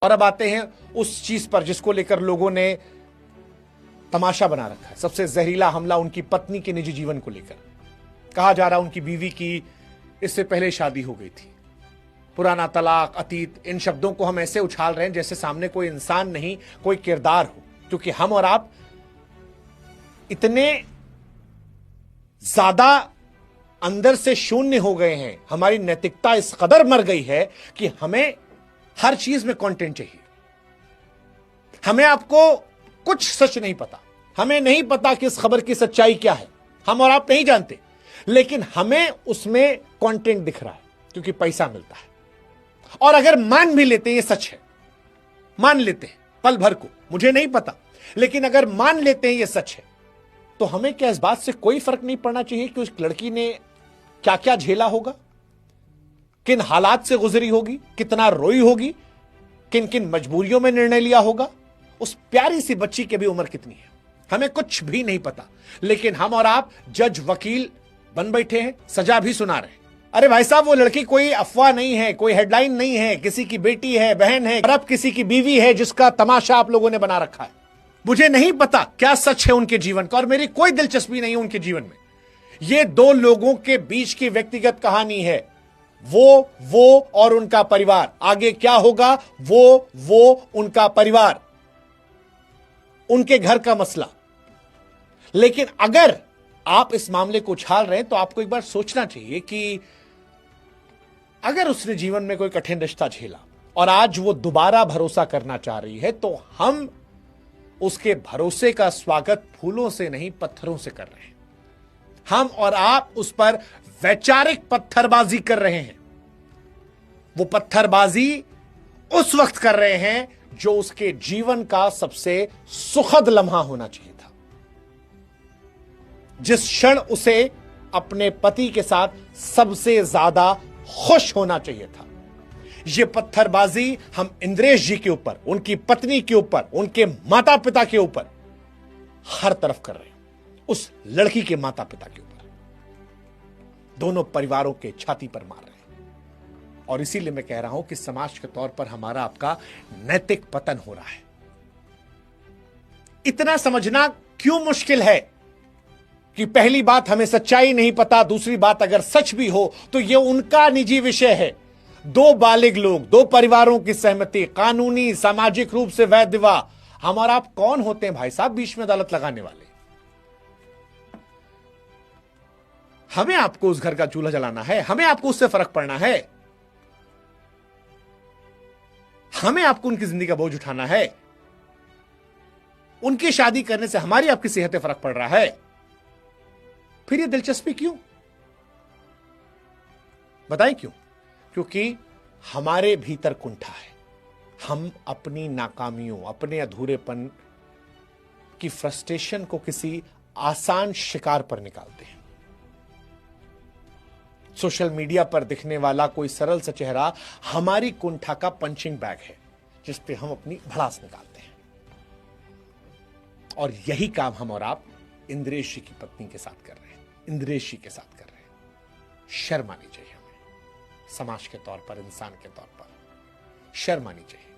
और अब आते हैं उस चीज पर जिसको लेकर लोगों ने तमाशा बना रखा है। सबसे जहरीला हमला उनकी पत्नी के निजी जीवन को लेकर। कहा जा रहा उनकी बीवी की इससे पहले शादी हो गई थी। पुराना तलाक, अतीत, इन शब्दों को हम ऐसे उछाल रहे हैं जैसे सामने कोई इंसान नहीं, कोई किरदार हो। क्योंकि हम और आप इतने ज्यादा अंदर से शून्य हो गए हैं, हमारी नैतिकता इस कदर मर गई है कि हमें हर चीज में कंटेंट चाहिए। हमें आपको कुछ सच नहीं पता, हमें नहीं पता कि इस खबर की सच्चाई क्या है, हम और आप नहीं जानते, लेकिन हमें उसमें कंटेंट दिख रहा है क्योंकि पैसा मिलता है। और अगर मान भी लेते हैं ये सच है, मान लेते हैं पल भर को, मुझे नहीं पता, लेकिन अगर मान लेते हैं ये सच है, तो हमें क्या इस बात से कोई फर्क नहीं पड़ना चाहिए कि उस लड़की ने क्या क्या झेला होगा, किन हालात से गुजरी होगी, कितना रोई होगी, किन किन मजबूरियों में निर्णय लिया होगा। उस प्यारी सी बच्ची की भी उम्र कितनी है, हमें कुछ भी नहीं पता, लेकिन हम और आप जज वकील बन बैठे हैं, सजा भी सुना रहे हैं। अरे भाई साहब, वो लड़की कोई अफवाह नहीं है, कोई हेडलाइन नहीं है, किसी की बेटी है, बहन है, और अब किसी की बीवी है जिसका तमाशा आप लोगों ने बना रखा है। मुझे नहीं पता क्या सच है उनके जीवन का, और मेरी कोई दिलचस्पी नहीं है उनके जीवन में। ये दो लोगों के बीच की व्यक्तिगत कहानी है, वो और उनका परिवार। आगे क्या होगा वो उनका परिवार, उनके घर का मसला। लेकिन अगर आप इस मामले को उछाल रहे हैं तो आपको एक बार सोचना चाहिए कि अगर उसने जीवन में कोई कठिन रिश्ता झेला और आज वो दोबारा भरोसा करना चाह रही है, तो हम उसके भरोसे का स्वागत फूलों से नहीं पत्थरों से कर रहे हैं। हम और आप उस पर वैचारिक पत्थरबाजी कर रहे हैं। वो पत्थरबाजी उस वक्त कर रहे हैं जो उसके जीवन का सबसे सुखद लम्हा होना चाहिए था, जिस क्षण उसे अपने पति के साथ सबसे ज्यादा खुश होना चाहिए था। यह पत्थरबाजी हम इंद्रेश जी के ऊपर, उनकी पत्नी के ऊपर, उनके माता पिता के ऊपर, हर तरफ कर रहे हैं। उस लड़की के माता पिता के ऊपर, दोनों परिवारों के छाती पर मार रहे हैं। और इसीलिए मैं कह रहा हूं कि समाज के तौर पर हमारा आपका नैतिक पतन हो रहा है। इतना समझना क्यों मुश्किल है कि पहली बात हमें सच्चाई नहीं पता, दूसरी बात अगर सच भी हो तो यह उनका निजी विषय है। दो बालिग लोग, दो परिवारों की सहमति, कानूनी सामाजिक रूप से वैध विवाह। हमारा आप कौन होते हैं भाई साहब बीच में अदालत लगाने वाले? हमें आपको उस घर का चूल्हा जलाना है, हमें आपको उससे फर्क पड़ना है, हमें आपको उनकी जिंदगी का बोझ उठाना है। उनकी शादी करने से हमारी आपकी सेहत पे फर्क पड़ रहा है, फिर ये दिलचस्पी क्यों? बताएं क्यों? क्योंकि हमारे भीतर कुंठा है। हम अपनी नाकामियों, अपने अधूरेपन की फ्रस्ट्रेशन को किसी आसान शिकार पर निकालते हैं। सोशल मीडिया पर दिखने वाला कोई सरल सा चेहरा हमारी कुंठा का पंचिंग बैग है, जिस पे हम अपनी भड़ास निकालते हैं। और यही काम हम और आप इंद्रेश जी की पत्नी के साथ कर रहे हैं, इंद्रेश जी के साथ कर रहे हैं। शर्म आनी चाहिए हमें, समाज के तौर पर, इंसान के तौर पर शर्म आनी चाहिए।